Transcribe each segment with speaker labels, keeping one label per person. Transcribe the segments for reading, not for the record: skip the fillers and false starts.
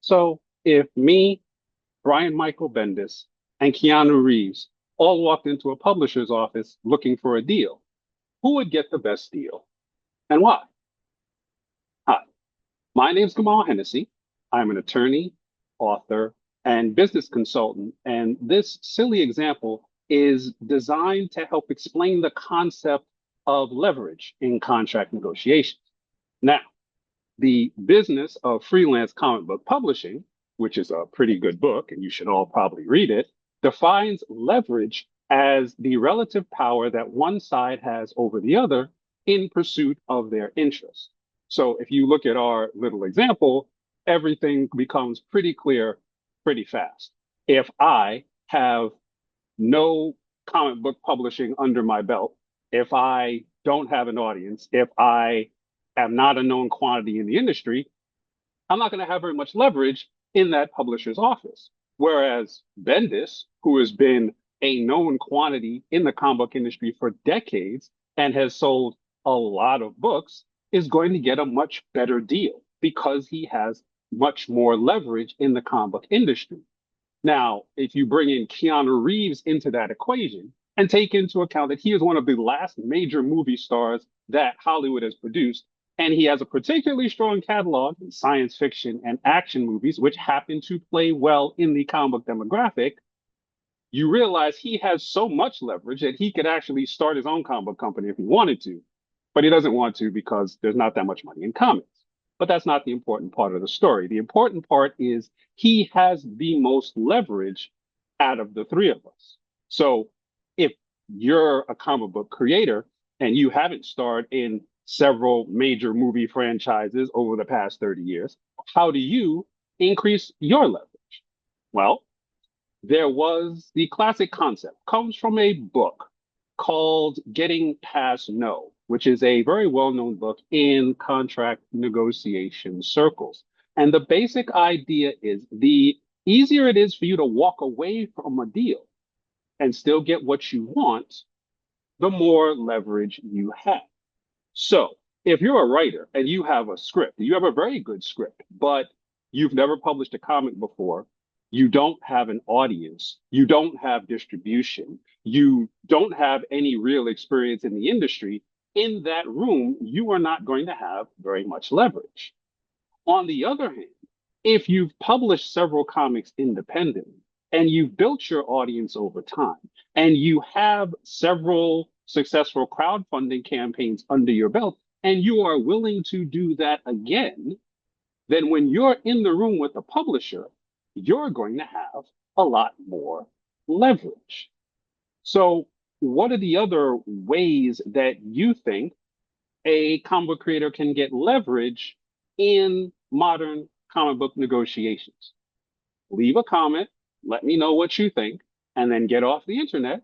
Speaker 1: So if me, Brian Michael Bendis, and Keanu Reeves all walked into a publisher's office looking for a deal, who would get the best deal and why? Hi, my name's Gamal Hennessy. I'm an attorney, author, and business consultant. And this silly example is designed to help explain the concept of leverage in contract negotiations. Now, the business of freelance comic book publishing, which is a pretty good book, and you should all probably read it, defines leverage as the relative power that one side has over the other in pursuit of their interest. So if you look at our little example, everything becomes pretty clear pretty fast. If I have no comic book publishing under my belt, if I don't have an audience, if I am not a known quantity in the industry, I'm not going to have very much leverage in that publisher's office. Whereas Bendis, who has been a known quantity in the comic book industry for decades and has sold a lot of books, is going to get a much better deal because he has much more leverage in the comic book industry. Now, if you bring in Keanu Reeves into that equation and take into account that he is one of the last major movie stars that Hollywood has produced, and he has a particularly strong catalog in science fiction and action movies, which happen to play well in the comic book demographic, you realize he has so much leverage that he could actually start his own comic book company if he wanted to, but he doesn't want to because there's not that much money in comics. But that's not the important part of the story. The important part is he has the most leverage out of the three of us. So if you're a comic book creator and you haven't starred in several major movie franchises over the past 30 years, how do you increase your leverage? Well, there was the classic concept, comes from a book called Getting Past No, which is a very well-known book in contract negotiation circles. And the basic idea is the easier it is for you to walk away from a deal and still get what you want, the more leverage you have. So if you're a writer and you have a script, you have a very good script, but you've never published a comic before, you don't have an audience, you don't have distribution, you don't have any real experience in the industry, in that room, you are not going to have very much leverage. On the other hand, if you've published several comics independently and you've built your audience over time and you have several successful crowdfunding campaigns under your belt and you are willing to do that again, then when you're in the room with the publisher, you're going to have a lot more leverage. So, what are the other ways that you think a comic book creator can get leverage in modern comic book negotiations? Leave a comment, let me know what you think, and then get off the internet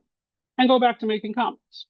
Speaker 1: and go back to making comics.